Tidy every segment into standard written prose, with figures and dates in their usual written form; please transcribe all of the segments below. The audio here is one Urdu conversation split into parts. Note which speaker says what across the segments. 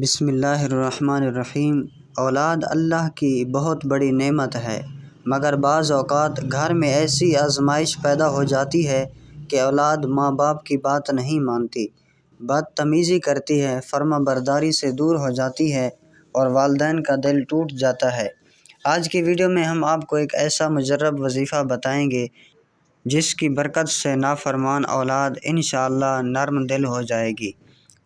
Speaker 1: بسم اللہ الرحمن الرحیم۔ اولاد اللہ کی بہت بڑی نعمت ہے، مگر بعض اوقات گھر میں ایسی آزمائش پیدا ہو جاتی ہے کہ اولاد ماں باپ کی بات نہیں مانتی، بدتمیزی کرتی ہے، فرما برداری سے دور ہو جاتی ہے اور والدین کا دل ٹوٹ جاتا ہے۔ آج کی ویڈیو میں ہم آپ کو ایک ایسا مجرب وظیفہ بتائیں گے جس کی برکت سے نافرمان اولاد انشاءاللہ نرم دل ہو جائے گی،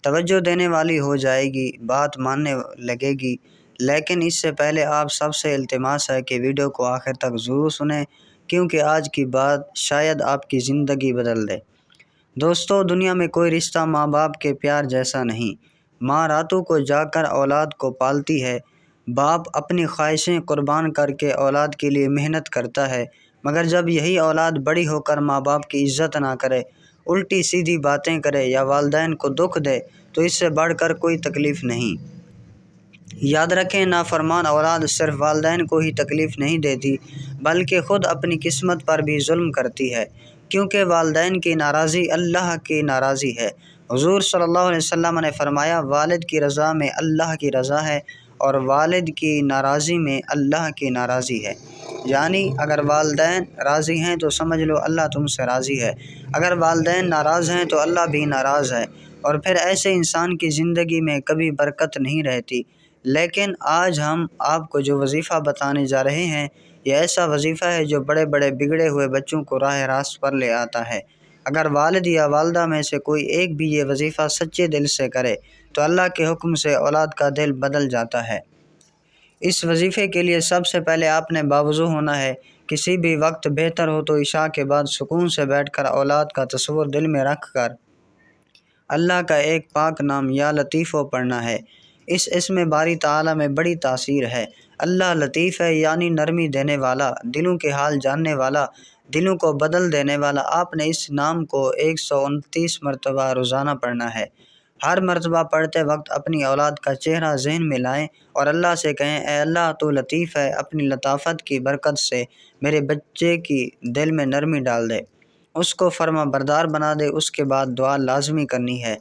Speaker 1: توجہ دینے والی ہو جائے گی، بات ماننے لگے گی۔ لیکن اس سے پہلے آپ سب سے التماس ہے کہ ویڈیو کو آخر تک ضرور سنیں، کیونکہ آج کی بات شاید آپ کی زندگی بدل دے۔ دوستو، دنیا میں کوئی رشتہ ماں باپ کے پیار جیسا نہیں۔ ماں راتوں کو جاگ کر اولاد کو پالتی ہے، باپ اپنی خواہشیں قربان کر کے اولاد کے لیے محنت کرتا ہے، مگر جب یہی اولاد بڑی ہو کر ماں باپ کی عزت نہ کرے، الٹی سیدھی باتیں کرے یا والدین کو دکھ دے تو اس سے بڑھ کر کوئی تکلیف نہیں۔ یاد رکھیں، نافرمان اولاد صرف والدین کو ہی تکلیف نہیں دیتی بلکہ خود اپنی قسمت پر بھی ظلم کرتی ہے، کیونکہ والدین کی ناراضی اللہ کی ناراضی ہے۔ حضور صلی اللہ علیہ وسلم نے فرمایا، والد کی رضا میں اللہ کی رضا ہے اور والد کی ناراضی میں اللہ کی ناراضی ہے۔ یعنی اگر والدین راضی ہیں تو سمجھ لو اللہ تم سے راضی ہے، اگر والدین ناراض ہیں تو اللہ بھی ناراض ہے، اور پھر ایسے انسان کی زندگی میں کبھی برکت نہیں رہتی۔ لیکن آج ہم آپ کو جو وظیفہ بتانے جا رہے ہیں، یہ ایسا وظیفہ ہے جو بڑے بڑے بگڑے ہوئے بچوں کو راہ راست پر لے آتا ہے۔ اگر والد یا والدہ میں سے کوئی ایک بھی یہ وظیفہ سچے دل سے کرے تو اللہ کے حکم سے اولاد کا دل بدل جاتا ہے۔ اس وظیفے کے لیے سب سے پہلے آپ نے باوضو ہونا ہے۔ کسی بھی وقت بہتر ہو تو عشاء کے بعد سکون سے بیٹھ کر اولاد کا تصور دل میں رکھ کر اللہ کا ایک پاک نام یا لطیفو پڑھنا ہے۔ اس اسم باری تعالیٰ میں بڑی تاثیر ہے۔ اللہ لطیف ہے، یعنی نرمی دینے والا، دلوں کے حال جاننے والا، دلوں کو بدل دینے والا۔ آپ نے اس نام کو 129 مرتبہ روزانہ پڑھنا ہے۔ ہر مرتبہ پڑھتے وقت اپنی اولاد کا چہرہ ذہن میں لائیں اور اللہ سے کہیں، اے اللہ تو لطیف ہے، اپنی لطافت کی برکت سے میرے بچے کی دل میں نرمی ڈال دے، اس کو فرما بردار بنا دے۔ اس کے بعد دعا لازمی کرنی ہے۔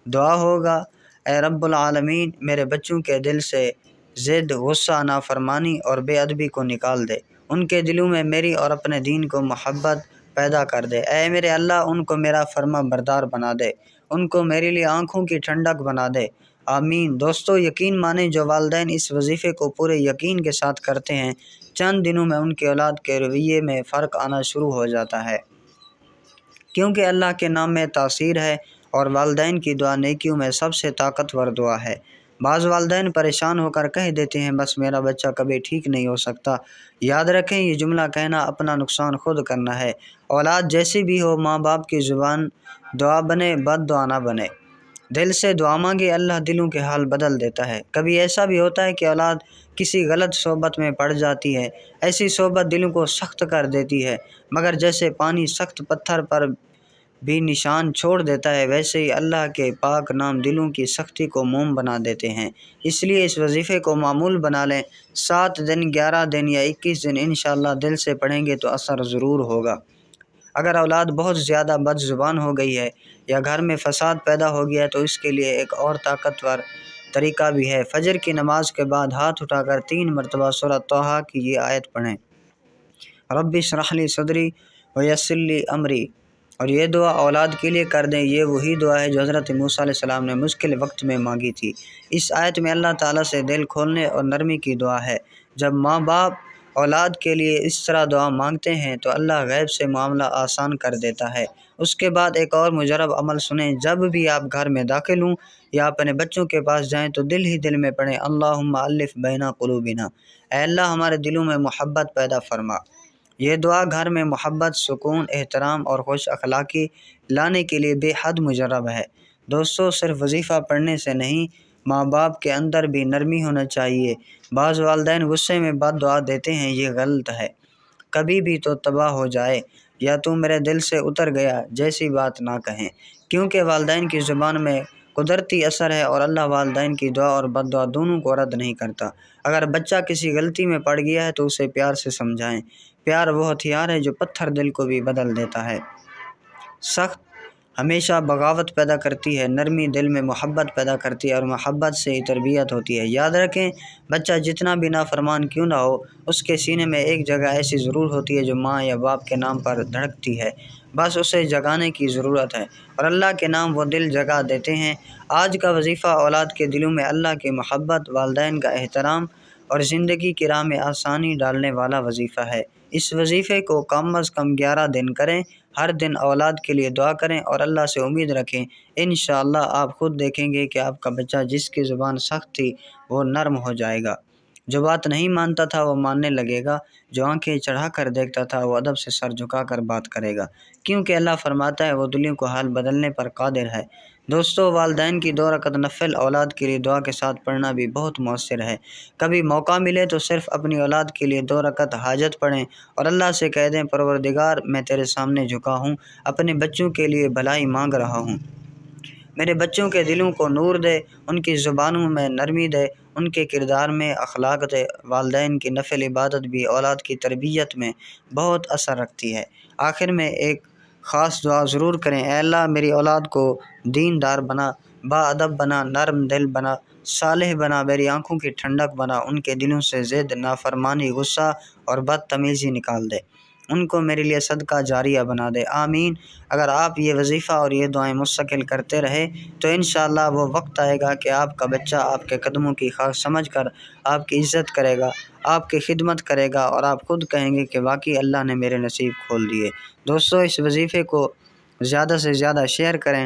Speaker 1: دعا ہوگا، اے رب العالمین، میرے بچوں کے دل سے ضد، غصہ، نافرمانی اور بے ادبی کو نکال دے، ان کے دلوں میں میری اور اپنے دین کو محبت پیدا کر دے۔ اے میرے اللہ، ان کو میرا فرما بردار بنا دے، ان کو میرے لیے آنکھوں کی ٹھنڈک بنا دے، آمین۔ دوستو، یقین مانیں، جو والدین اس وظیفے کو پورے یقین کے ساتھ کرتے ہیں، چند دنوں میں ان کی اولاد کے رویے میں فرق آنا شروع ہو جاتا ہے، کیونکہ اللہ کے نام میں تاثیر ہے اور والدین کی دعا نیکیوں میں سب سے طاقتور دعا ہے۔ بعض والدین پریشان ہو کر کہہ دیتے ہیں، بس میرا بچہ کبھی ٹھیک نہیں ہو سکتا۔ یاد رکھیں، یہ جملہ کہنا اپنا نقصان خود کرنا ہے۔ اولاد جیسی بھی ہو، ماں باپ کی زبان دعا بنے، بد دعا نہ بنے۔ دل سے دعا مانگے، اللہ دلوں کے حال بدل دیتا ہے۔ کبھی ایسا بھی ہوتا ہے کہ اولاد کسی غلط صحبت میں پڑ جاتی ہے، ایسی صحبت دلوں کو سخت کر دیتی ہے، مگر جیسے پانی سخت پتھر پر بھی نشان چھوڑ دیتا ہے، ویسے ہی اللہ کے پاک نام دلوں کی سختی کو موم بنا دیتے ہیں۔ اس لیے اس وظیفے کو معمول بنا لیں۔ 7 دن، 11 دن یا 21 دن انشاءاللہ دل سے پڑھیں گے تو اثر ضرور ہوگا۔ اگر اولاد بہت زیادہ بد زبان ہو گئی ہے یا گھر میں فساد پیدا ہو گیا ہے تو اس کے لیے ایک اور طاقتور طریقہ بھی ہے۔ فجر کی نماز کے بعد ہاتھ اٹھا کر 3 مرتبہ سورہ طٰہٰ کی یہ آیت پڑھیں، رب اشرح لی صدری ویسر لی امری، اور یہ دعا اولاد کے لیے کر دیں۔ یہ وہی دعا ہے جو حضرت موسیٰ علیہ السلام نے مشکل وقت میں مانگی تھی۔ اس آیت میں اللہ تعالیٰ سے دل کھولنے اور نرمی کی دعا ہے۔ جب ماں باپ اولاد کے لیے اس طرح دعا مانگتے ہیں تو اللہ غیب سے معاملہ آسان کر دیتا ہے۔ اس کے بعد ایک اور مجرب عمل سنیں۔ جب بھی آپ گھر میں داخل ہوں یا اپنے بچوں کے پاس جائیں تو دل ہی دل میں پڑھیں، اللہم الف بین قلوبنا، اے اللہ ہمارے دلوں میں محبت پیدا فرما۔ یہ دعا گھر میں محبت، سکون، احترام اور خوش اخلاقی لانے کے لیے بے حد مجرب ہے۔ دوستو، صرف وظیفہ پڑھنے سے نہیں، ماں باپ کے اندر بھی نرمی ہونا چاہیے۔ بعض والدین غصے میں بد دعا دیتے ہیں، یہ غلط ہے۔ کبھی بھی تو تباہ ہو جائے یا تو میرے دل سے اتر گیا جیسی بات نہ کہیں، کیونکہ والدین کی زبان میں قدرتی اثر ہے اور اللہ والدین کی دعا اور بد دعا دونوں کو رد نہیں کرتا۔ اگر بچہ کسی غلطی میں پڑ گیا ہے تو اسے پیار سے سمجھائیں۔ پیار وہ ہتھیار ہے جو پتھر دل کو بھی بدل دیتا ہے۔ سخت ہمیشہ بغاوت پیدا کرتی ہے، نرمی دل میں محبت پیدا کرتی ہے اور محبت سے ہی تربیت ہوتی ہے۔ یاد رکھیں، بچہ جتنا بھی نافرمان کیوں نہ ہو، اس کے سینے میں ایک جگہ ایسی ضرور ہوتی ہے جو ماں یا باپ کے نام پر دھڑکتی ہے، بس اسے جگانے کی ضرورت ہے، اور اللہ کے نام وہ دل جگا دیتے ہیں۔ آج کا وظیفہ اولاد کے دلوں میں اللہ کی محبت، والدین کا احترام اور زندگی کی راہ میں آسانی ڈالنے والا وظیفہ ہے۔ اس وظیفے کو کم از کم 11 دن کریں، ہر دن اولاد کے لیے دعا کریں اور اللہ سے امید رکھیں۔ انشاءاللہ آپ خود دیکھیں گے کہ آپ کا بچہ جس کی زبان سخت تھی وہ نرم ہو جائے گا، جو بات نہیں مانتا تھا وہ ماننے لگے گا، جو آنکھیں چڑھا کر دیکھتا تھا وہ ادب سے سر جھکا کر بات کرے گا، کیونکہ اللہ فرماتا ہے وہ دلوں کو حال بدلنے پر قادر ہے۔ دوستو، والدین کی 2 رکعت نفل اولاد کے لیے دعا کے ساتھ پڑھنا بھی بہت مؤثر ہے۔ کبھی موقع ملے تو صرف اپنی اولاد کے لیے 2 رکعت حاجت پڑھیں اور اللہ سے کہہ دیں، پروردگار میں تیرے سامنے جھکا ہوں، اپنے بچوں کے لیے بھلائی مانگ رہا ہوں، میرے بچوں کے دلوں کو نور دے، ان کی زبانوں میں نرمی دے، ان کے کردار میں اخلاق دے۔ والدین کی نفل عبادت بھی اولاد کی تربیت میں بہت اثر رکھتی ہے۔ آخر میں ایک خاص دعا ضرور کریں، اے اللہ میری اولاد کو دیندار بنا، با ادب بنا، نرم دل بنا، صالح بنا، میری آنکھوں کی ٹھنڈک بنا، ان کے دلوں سے ضد، نافرمانی، غصہ اور بدتمیزی نکال دے، ان کو میرے لیے صدقہ جاریہ بنا دے، آمین۔ اگر آپ یہ وظیفہ اور یہ دعائیں مستقل کرتے رہے تو انشاءاللہ وہ وقت آئے گا کہ آپ کا بچہ آپ کے قدموں کی خاک سمجھ کر آپ کی عزت کرے گا، آپ کی خدمت کرے گا، اور آپ خود کہیں گے کہ واقعی اللہ نے میرے نصیب کھول دیے۔ دوستو، اس وظیفے کو زیادہ سے زیادہ شیئر کریں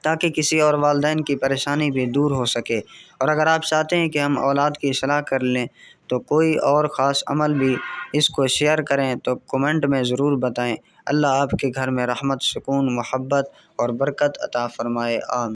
Speaker 1: تاکہ کسی اور والدین کی پریشانی بھی دور ہو سکے، اور اگر آپ چاہتے ہیں کہ ہم اولاد کی اصلاح کر لیں تو کوئی اور خاص عمل بھی اس کو شیئر کریں تو کمنٹ میں ضرور بتائیں۔ اللہ آپ کے گھر میں رحمت، سکون، محبت اور برکت عطا فرمائے، آمین۔